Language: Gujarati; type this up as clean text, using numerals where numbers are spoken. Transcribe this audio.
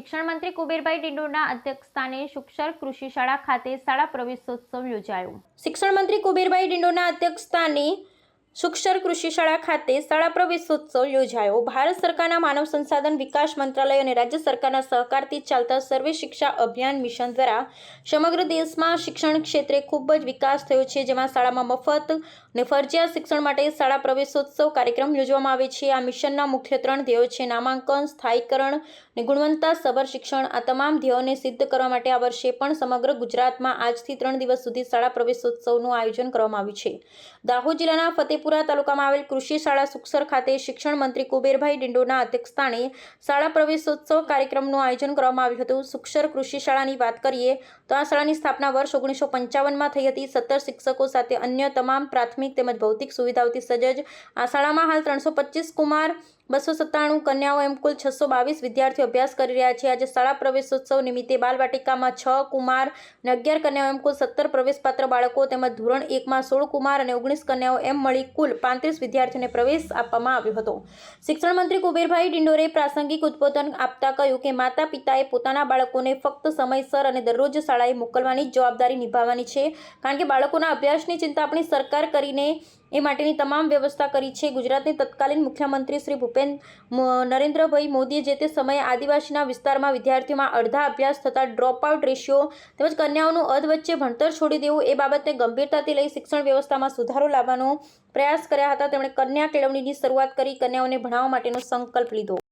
શિક્ષણ મંત્રી કુબેરભાઈ ડિંડોરના અધ્યક્ષસ્થાને સુક્ષર કૃષિ શાળા ખાતે શાળા પ્રવેશોત્સવ યોજાયો। શિક્ષણ મંત્રી કુબેરભાઈ ડિંડોરના અધ્યક્ષસ્થાને સુક્ષર કૃષિ શાળા ખાતે શાળા પ્રવેશોત્સવ યોજાયો। ભારત સરકારના માનવ સંસાધન વિકાસ મંત્રાલય અને રાજ્ય સરકારના સહકારથી ચાલતા સર્વે શિક્ષા અભિયાન મિશન દ્વારા સમગ્ર દેશમાં શિક્ષણ ક્ષેત્રે ખૂબ જ વિકાસ થયો છે, જેમાં શાળામાં મફત અને ફરજિયાત શિક્ષણ માટે શાળા પ્રવેશોત્સવ કાર્યક્રમ યોજવામાં આવે છે। આ મિશનના મુખ્ય 3 ધ્યેયો છે: નામાંકન, સ્થાયીકરણ અને ગુણવત્તાસભર શિક્ષણ। આ તમામ ધ્યેયોને સિદ્ધ કરવા માટે આ વર્ષે પણ સમગ્ર ગુજરાતમાં આજથી 3 દિવસ સુધી શાળા પ્રવેશોત્સવનું આયોજન કરવામાં આવ્યું છે। દાહોદ જિલ્લાના ફતેપુરા તાલુકામાં આવેલ કૃષિ શાળા સુક્ષર ખાતે શિક્ષણ મંત્રી કુબેરભાઈ ડિંડોના અધ્યક્ષસ્થાને શાળા પ્રવેશોત્સવ કાર્યક્રમનું આયોજન કરવામાં આવ્યું હતું। સુક્ષર કૃષિ શાળાની વાત કરીએ તો આ શાળાની સ્થાપના વર્ષ 1955માં થઈ હતી। 17 શિક્ષકો સાથે અન્ય તમામ પ્રાથમિક તેમજ ભૌતિક સુવિધાઓથી સજ્જ આ શાળામાં હાલ 325 કુમાર, 297 કન્યાઓ એમ કુલ 622 વિદ્યાર્થીઓ અભ્યાસ કરી રહ્યા છે। આજે શાળા પ્રવેશોત્સવ નિમિત્તે બાલવાટિકામાં 6 કુમાર અને 11 કન્યાઓ એમ કુલ 17 પ્રવેશપાત્ર બાળકો તેમજ ધોરણ 1માં 16 કુમાર અને 19 કન્યાઓ એમ મળી કુલ 35 વિદ્યાર્થીઓને પ્રવેશ આપવામાં આવ્યો હતો। શિક્ષણ મંત્રી કુબેરભાઈ ડિંડોરે પ્રાસંગિક ઉદ્બોધન આપતા કહ્યું કે માતા પિતાએ પોતાના બાળકોને ફક્ત સમયસર અને દરરોજ શાળાએ મોકલવાની જવાબદારી નિભાવવાની છે, કારણ કે બાળકોના અભ્યાસની ચિંતા આપણી સરકાર કરીને એ માટેની તમામ વ્યવસ્થા કરી છે। ગુજરાતની તત્કાલીન મુખ્યમંત્રી શ્રી નરેન્દ્રભાઈ મોદીએ જે તે સમયે આદિવાસીના વિસ્તારમાં વિદ્યાર્થીઓમાં અડધા અભ્યાસ થતા ડ્રોપઆઉટ રેશિયો તેમજ કન્યાઓનું અધવચ્ચે ભણતર છોડી દેવું એ બાબતને ગંભીરતાથી લઈ શિક્ષણ વ્યવસ્થામાં સુધારો લાવવાનો પ્રયાસ કર્યા હતા। તેમણે કન્યા કેળવણીની શરૂઆત કરી કન્યાઓને ભણાવવા માટેનો સંકલ્પ લીધો।